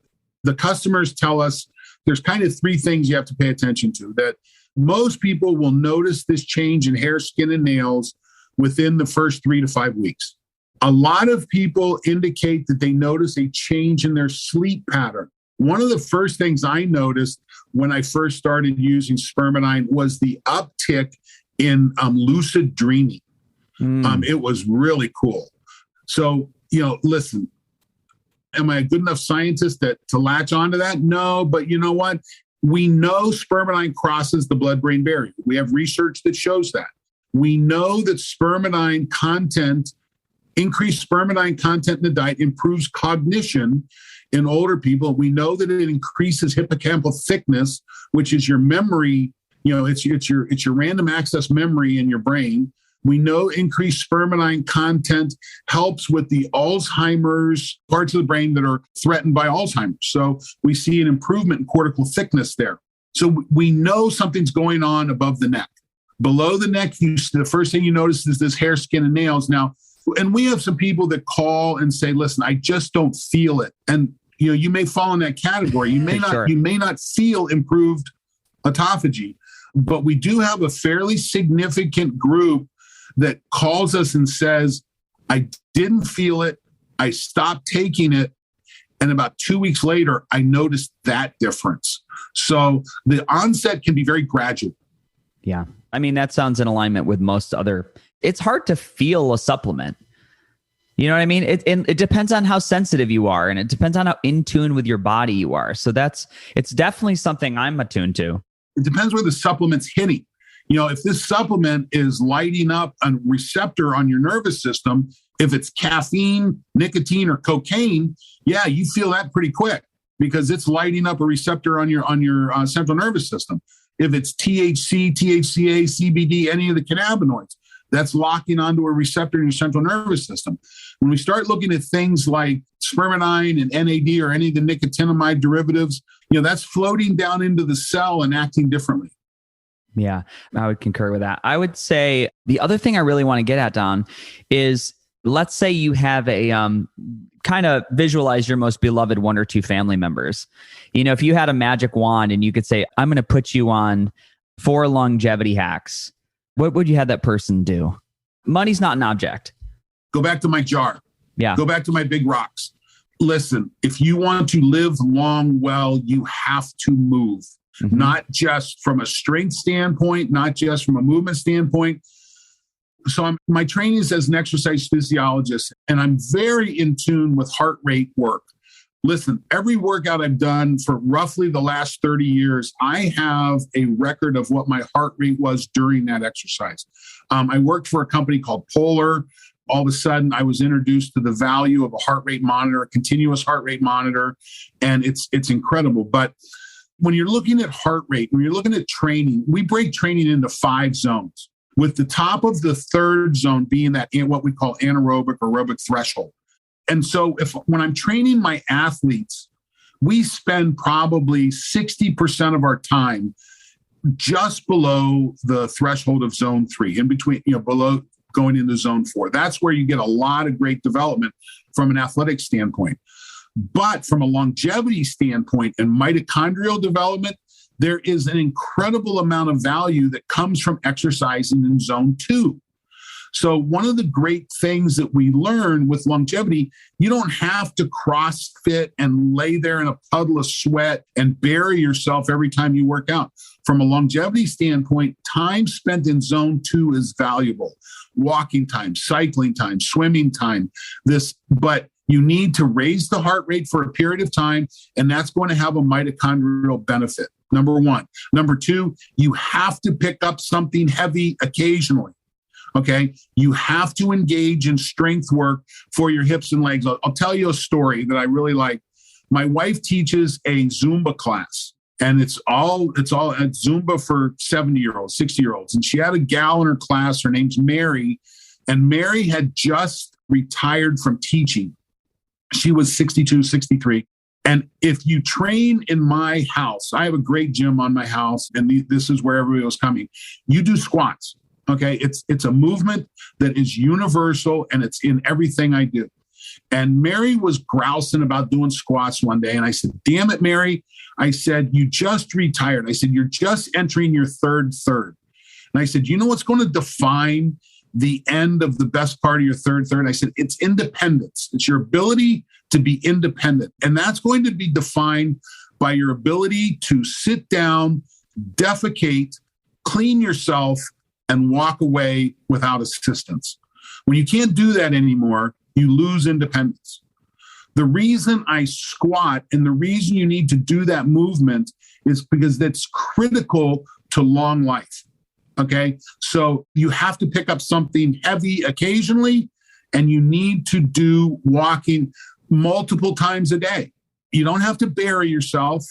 the customers tell us there's kind of three things you have to pay attention to. That most people will notice this change in hair, skin, and nails within the first 3 to 5 weeks. A lot of people indicate that they notice a change in their sleep pattern. One of the first things I noticed when I first started using Spermidine was the uptick in lucid dreaming. It was really cool. So, listen, am I a good enough scientist to latch onto that? No, but you know what? We know Spermidine crosses the blood-brain barrier. We have research that shows that. We know that increased spermidine content in the diet improves cognition in older people. We know that it increases hippocampal thickness, which is your memory. It's your random access memory in your brain. We know increased spermidine content helps with the Alzheimer's parts of the brain that are threatened by Alzheimer's. So we see an improvement in cortical thickness there. So we know something's going on above the neck. Below the neck, the first thing you notice is this hair, skin, and nails. Now, and we have some people that call and say, listen, I just don't feel it. And you may fall in that category. You may not, Sure. You may not feel improved autophagy, but we do have a fairly significant group that calls us and says, I didn't feel it. I stopped taking it. And about 2 weeks later, I noticed that difference. So the onset can be very gradual. Yeah. I mean, that sounds in alignment with most other. It's hard to feel a supplement. You know what I mean? It depends on how sensitive you are, and it depends on how in tune with your body you are. So it's definitely something I'm attuned to. It depends where the supplement's hitting. If this supplement is lighting up a receptor on your nervous system, if it's caffeine, nicotine, or cocaine, yeah, you feel that pretty quick because it's lighting up a receptor on your central nervous system. If it's THC, THCA, CBD, any of the cannabinoids, that's locking onto a receptor in your central nervous system. When we start looking at things like spermidine and NAD or any of the nicotinamide derivatives, that's floating down into the cell and acting differently. Yeah, I would concur with that. I would say the other thing I really want to get at, Don, is let's say you have a kind of visualize your most beloved one or two family members. If you had a magic wand and you could say, I'm going to put you on 4 longevity hacks, what would you have that person do? Money's not an object. Go back to my jar. Yeah. Go back to my big rocks. Listen, if you want to live long, well, you have to move. Mm-hmm. Not just from a strength standpoint, not just from a movement standpoint. So my training is as an exercise physiologist, and I'm very in tune with heart rate work. Listen, every workout I've done for roughly the last 30 years, I have a record of what my heart rate was during that exercise. I worked for a company called Polar. All of a sudden, I was introduced to the value of a heart rate monitor, a continuous heart rate monitor, and it's incredible. But when you're looking at heart rate, when you're looking at training, we break training into 5 zones, with the top of the 3rd zone being that what we call anaerobic or aerobic threshold. And so when I'm training my athletes, we spend probably 60% of our time just below the threshold of zone 3, in between, below going into zone 4. That's where you get a lot of great development from an athletic standpoint. But from a longevity standpoint and mitochondrial development, there is an incredible amount of value that comes from exercising in zone 2. So one of the great things that we learn with longevity, you don't have to CrossFit and lay there in a puddle of sweat and bury yourself every time you work out. From a longevity standpoint, time spent in zone 2 is valuable. Walking time, cycling time, swimming time, but you need to raise the heart rate for a period of time, and that's going to have a mitochondrial benefit, number 1. Number 2, you have to pick up something heavy occasionally. Okay. You have to engage in strength work for your hips and legs. I'll tell you a story that I really like. My wife teaches a Zumba class, and it's all at Zumba for 70-year-olds, 60-year-olds. And she had a gal in her class. Her name's Mary. And Mary had just retired from teaching. She was 62, 63. And if you train in my house, I have a great gym on my house, and this is where everybody was coming. You do squats. Okay, it's a movement that is universal, and it's in everything I do. And Mary was grousing about doing squats one day, and I said, "Damn it, Mary!" I said, "You just retired." I said, "You're just entering your third." And I said, "You know what's going to define the end of the best part of your third?" I said, "It's independence. It's your ability to be independent, and that's going to be defined by your ability to sit down, defecate, clean yourself, and walk away without assistance. When you can't do that anymore, you lose independence." The reason I squat and the reason you need to do that movement is because that's critical to long life. Okay. So you have to pick up something heavy occasionally, and you need to do walking multiple times a day. You don't have to bury yourself.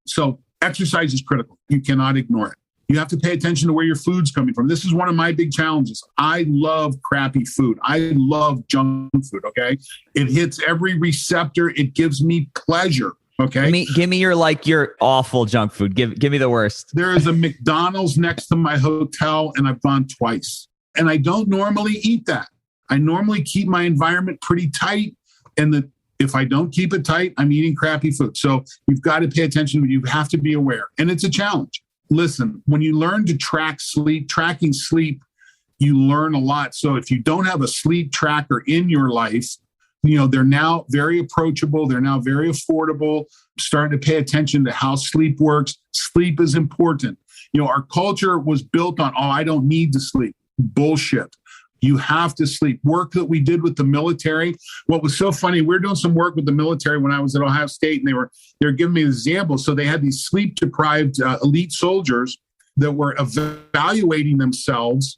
So exercise is critical. You cannot ignore it. You have to pay attention to where your food's coming from. This is one of my big challenges. I love crappy food. I love junk food, okay? It hits every receptor. It gives me pleasure, okay? Give me your awful junk food. Give me the worst. There is a McDonald's next to my hotel, and I've gone twice. And I don't normally eat that. I normally keep my environment pretty tight, and if I don't keep it tight, I'm eating crappy food. So you've got to pay attention. You have to be aware, and it's a challenge. Listen, when you learn to tracking sleep, you learn a lot. So if you don't have a sleep tracker in your life, they're now very approachable. They're now very affordable. Starting to pay attention to how sleep works. Sleep is important. Our culture was built on, I don't need to sleep. Bullshit. You have to sleep. Work that we did with the military. What was so funny, we were doing some work with the military when I was at Ohio State, and they were giving me examples. So they had these sleep-deprived elite soldiers that were evaluating themselves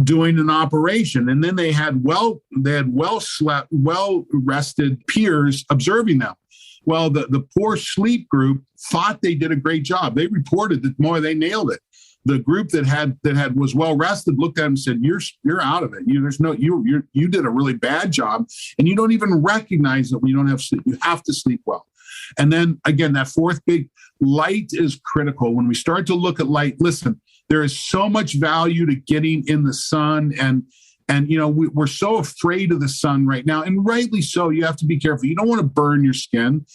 doing an operation, and then they had well-slept, well-rested peers observing them. Well, the poor sleep group thought they did a great job. They reported that they nailed it. The group that was well rested looked at him and said, "You're out of it. You did a really bad job, and you don't even recognize it when you don't have sleep. You have to sleep well." And then again, that fourth big, light is critical. When we start to look at light, listen, there is so much value to getting in the sun, and we're so afraid of the sun right now, and rightly so. You have to be careful. You don't want to burn your skin,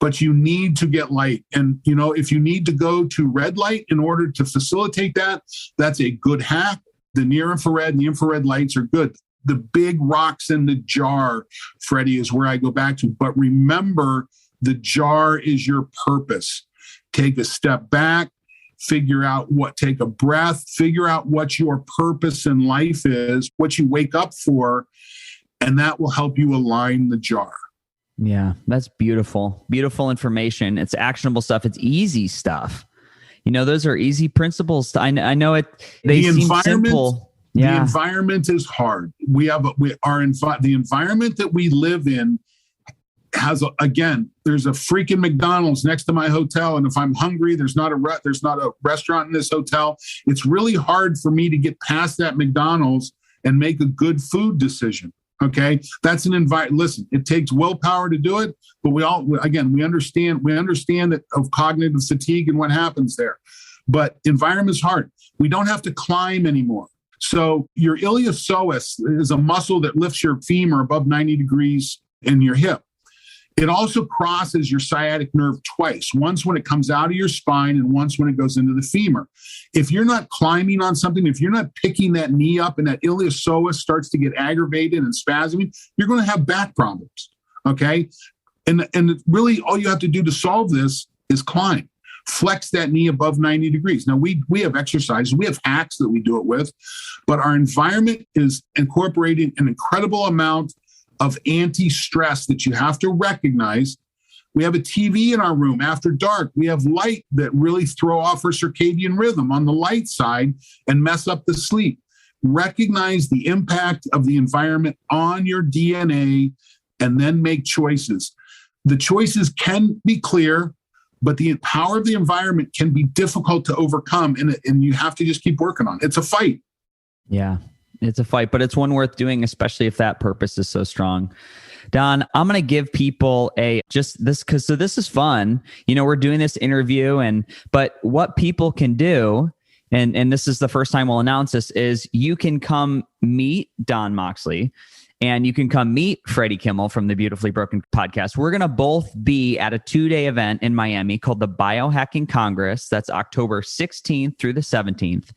but you need to get light. And, if you need to go to red light in order to facilitate that, that's a good hack. The near infrared and the infrared lights are good. The big rocks in the jar, Freddie, is where I go back to. But remember, the jar is your purpose. Take a step back, take a breath, figure out what your purpose in life is, what you wake up for, and that will help you align the jar. Yeah, that's beautiful. Beautiful information. It's actionable stuff. It's easy stuff. Those are easy principles. I know it. They seem simple. Yeah. The environment is hard. The environment that we live in has there's a freaking McDonald's next to my hotel, and if I'm hungry, there's not a restaurant in this hotel. It's really hard for me to get past that McDonald's and make a good food decision. Okay, that's an environment. Listen, it takes willpower to do it, but we understand that of cognitive fatigue and what happens there. But environment is hard. We don't have to climb anymore. So your iliopsoas is a muscle that lifts your femur above 90 degrees in your hip. It also crosses your sciatic nerve twice, once when it comes out of your spine and once when it goes into the femur. If you're not climbing on something, if you're not picking that knee up and that iliopsoas starts to get aggravated and spasming, you're going to have back problems, okay? And really all you have to do to solve this is climb. Flex that knee above 90 degrees. Now, we have exercises, we have hacks that we do it with, but our environment is incorporating an incredible amount of anti-stress that you have to recognize. We have a TV in our room after dark. We have light that really throw off our circadian rhythm on the light side and mess up the sleep. Recognize the impact of the environment on your DNA and then make choices. The choices can be clear, but the power of the environment can be difficult to overcome, and you have to just keep working on it. It's a fight. Yeah. It's a fight, but it's one worth doing, especially if that purpose is so strong. Don, I'm going to give people this is fun. We're doing this interview but what people can do, and this is the first time we'll announce this, is you can come meet Don Moxley and you can come meet Freddie Kimmel from the Beautifully Broken podcast. We're going to both be at a 2-day event in Miami called the Biohacking Congress. That's October 16th through the 17th.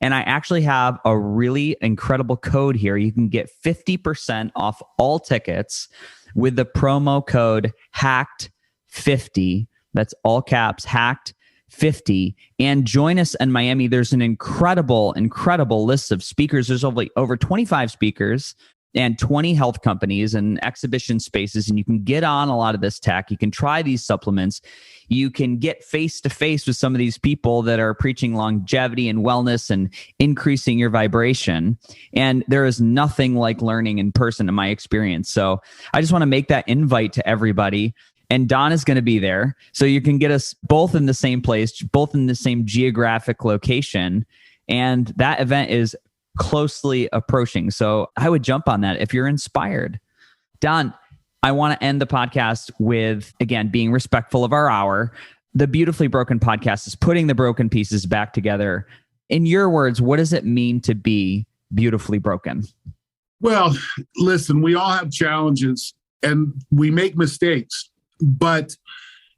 And I actually have a really incredible code here. You can get 50% off all tickets with the promo code HACKED50. That's all caps, HACKED50. And join us in Miami. There's an incredible list of speakers. There's over 25 speakers and 20 health companies and exhibition spaces. And you can get on a lot of this tech. You can try these supplements. You can get face to face with some of these people that are preaching longevity and wellness and increasing your vibration. And there is nothing like learning in person in my experience. So I just want to make that invite to everybody. and Don is going to be there. So you can get us both in the same place, both in the same geographic location. And that event is closely approaching. So I would jump on that if you're inspired. Don, I want to end the podcast with, again, being respectful of our hour. The Beautifully Broken podcast is putting the broken pieces back together. In your words, what does it mean to be beautifully broken? Well, listen, we all have challenges and we make mistakes, but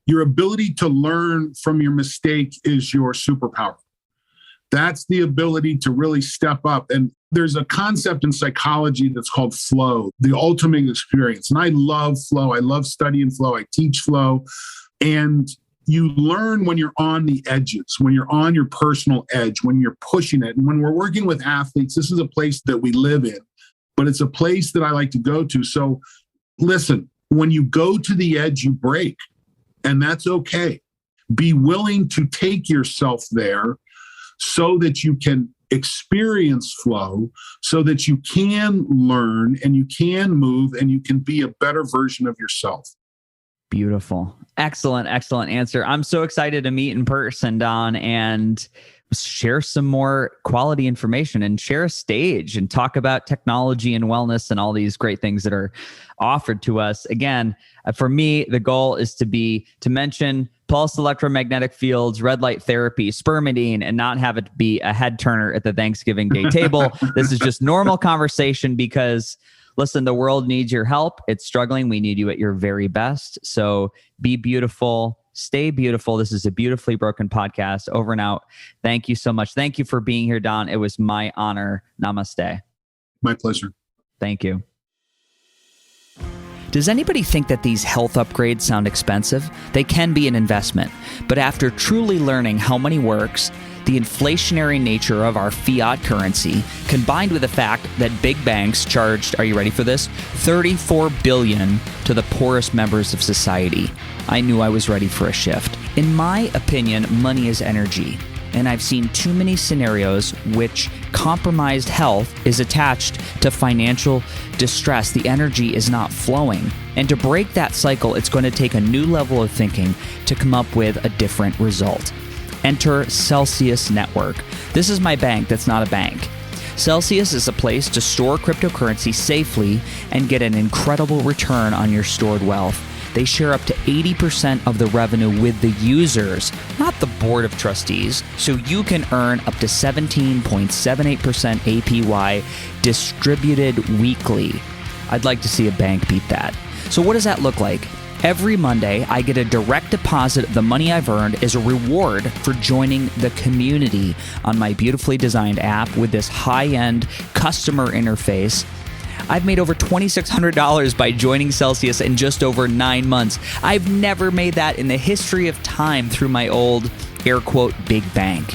your ability to learn from your mistake is your superpower. That's the ability to really step up. And there's a concept in psychology that's called flow, the ultimate experience. And I love flow. I love studying flow. I teach flow. And you learn when you're on the edges, when you're on your personal edge, when you're pushing it. And when we're working with athletes, this is a place that we live in, but it's a place that I like to go to. So listen, when you go to the edge, you break, and that's okay. Be willing to take yourself there so that you can experience flow, so that you can learn and you can move and you can be a better version of yourself. Beautiful. Excellent answer. I'm so excited to meet in person, Don, and share some more quality information and share a stage and talk about technology and wellness and all these great things that are offered to us. Again, for me, the goal is to mention pulse electromagnetic fields, red light therapy, spermidine, and not have it be a head turner at the Thanksgiving Day table. This is just normal conversation because, listen, the world needs your help. It's struggling. We need you at your very best. So be beautiful. Stay beautiful. This is a Beautifully Broken podcast. Over and out. Thank you so much. Thank you for being here, Don. It was my honor. Namaste. My pleasure. Thank you. Does anybody think that these health upgrades sound expensive? They can be an investment. But after truly learning how money works, the inflationary nature of our fiat currency, combined with the fact that big banks charged, are you ready for this, $34 billion to the poorest members of society, I knew I was ready for a shift. In my opinion, money is energy, and I've seen too many scenarios which compromised health is attached to financial distress. The energy is not flowing. And to break that cycle, it's going to take a new level of thinking to come up with a different result. Enter Celsius Network. This is my bank that's not a bank. Celsius is a place to store cryptocurrency safely and get an incredible return on your stored wealth. They share up to 80% of the revenue with the users, not the board of trustees, so you can earn up to 17.78% APY distributed weekly. I'd like to see a bank beat that. So what does that look like? Every Monday, I get a direct deposit of the money I've earned as a reward for joining the community on my beautifully designed app with this high-end customer interface. I've made over $2,600 by joining Celsius in just over 9 months. I've never made that in the history of time through my old, air quote, big bank.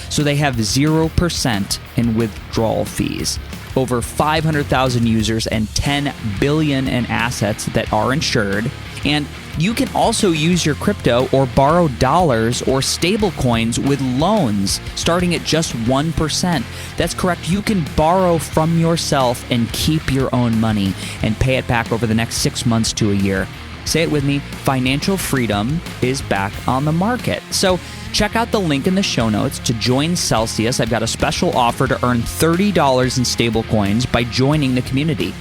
So they have 0% in withdrawal fees. Over 500,000 users and $10 billion in assets that are insured. And you can also use your crypto or borrow dollars or stable coins with loans starting at just 1%. That's correct. You can borrow from yourself and keep your own money and pay it back over the next 6 months to a year. Say it with me. Financial freedom is back on the market. So check out the link in the show notes to join Celsius. I've got a special offer to earn $30 in stablecoins by joining the community.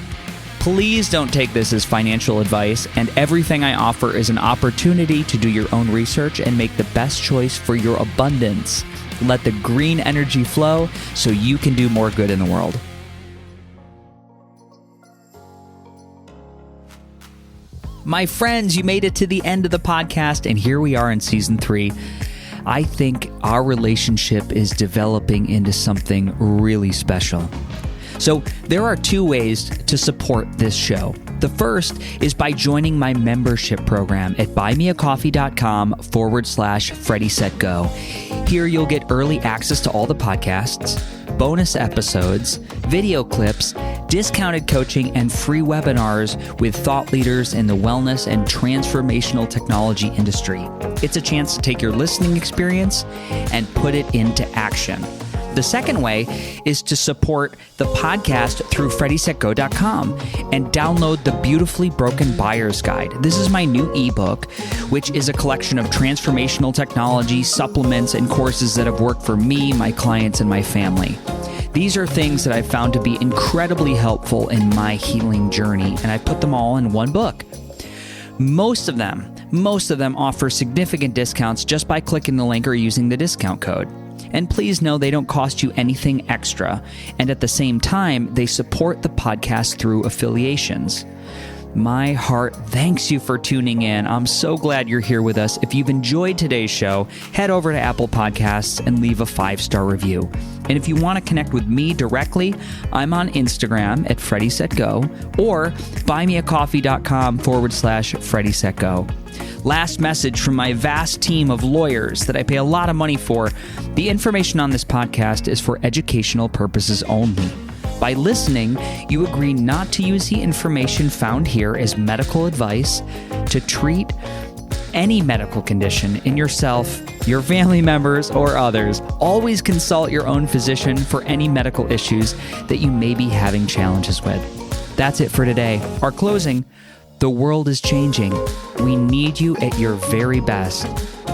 Please don't take this as financial advice, and everything I offer is an opportunity to do your own research and make the best choice for your abundance. Let the green energy flow so you can do more good in the world. My friends, you made it to the end of the podcast, and here we are in season 3. I think our relationship is developing into something really special. So there are 2 ways to support this show. The first is by joining my membership program at buymeacoffee.com/FreddySetGo. Here you'll get early access to all the podcasts, bonus episodes, video clips, discounted coaching, and free webinars with thought leaders in the wellness and transformational technology industry. It's a chance to take your listening experience and put it into action. The second way is to support the podcast through FreddySetGo.com and download the Beautifully Broken Buyer's Guide. This is my new ebook, which is a collection of transformational technology, supplements, and courses that have worked for me, my clients, and my family. These are things that I've found to be incredibly helpful in my healing journey, and I put them all in one book. Most of them offer significant discounts just by clicking the link or using the discount code. And please know they don't cost you anything extra. And at the same time, they support the podcast through affiliations. My heart thanks you for tuning in. I'm so glad you're here with us. If you've enjoyed today's show, head over to Apple Podcasts and leave a 5-star review. And if you want to connect with me directly, I'm on Instagram at FreddySetGo or buymeacoffee.com/FreddySetGo. Last message from my vast team of lawyers that I pay a lot of money for. The information on this podcast is for educational purposes only. By listening, you agree not to use the information found here as medical advice to treat any medical condition in yourself, your family members, or others. Always consult your own physician for any medical issues that you may be having challenges with. That's it for today. Our closing: the world is changing. We need you at your very best.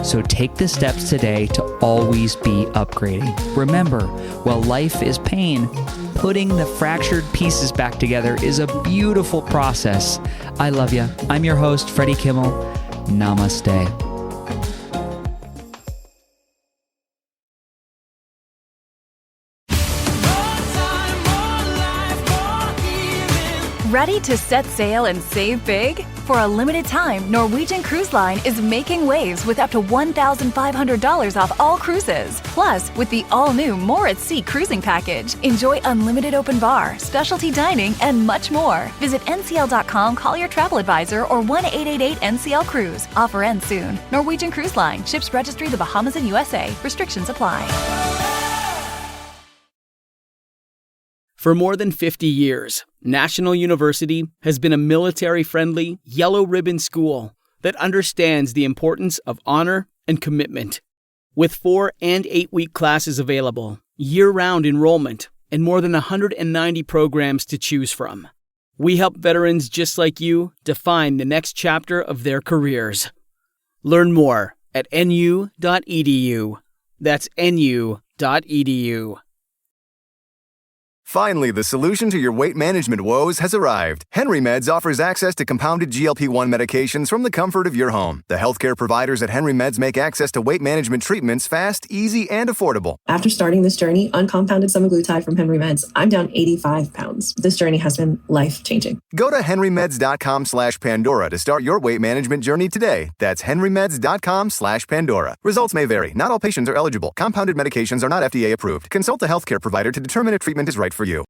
So take the steps today to always be upgrading. Remember, while life is pain, putting the fractured pieces back together is a beautiful process. I love you. I'm your host, Freddie Kimmel. Namaste. Ready to set sail and save big? For a limited time, Norwegian Cruise Line is making waves with up to $1,500 off all cruises. Plus, with the all-new More at Sea cruising package, enjoy unlimited open bar, specialty dining, and much more. Visit ncl.com, call your travel advisor, or 1-888-NCL-CRUISE. Offer ends soon. Norwegian Cruise Line. Ships registry the Bahamas and USA. Restrictions apply. For more than 50 years, National University has been a military-friendly, yellow-ribbon school that understands the importance of honor and commitment. With 4- and 8-week classes available, year-round enrollment, and more than 190 programs to choose from, we help veterans just like you define the next chapter of their careers. Learn more at nu.edu. That's nu.edu. Finally, the solution to your weight management woes has arrived. Henry Meds offers access to compounded GLP-1 medications from the comfort of your home. The healthcare providers at Henry Meds make access to weight management treatments fast, easy, and affordable. After starting this journey on compounded semaglutide from Henry Meds, I'm down 85 pounds. This journey has been life-changing. Go to henrymeds.com/Pandora to start your weight management journey today. That's henrymeds.com/Pandora. Results may vary. Not all patients are eligible. Compounded medications are not FDA approved. Consult a healthcare provider to determine if treatment is right for you.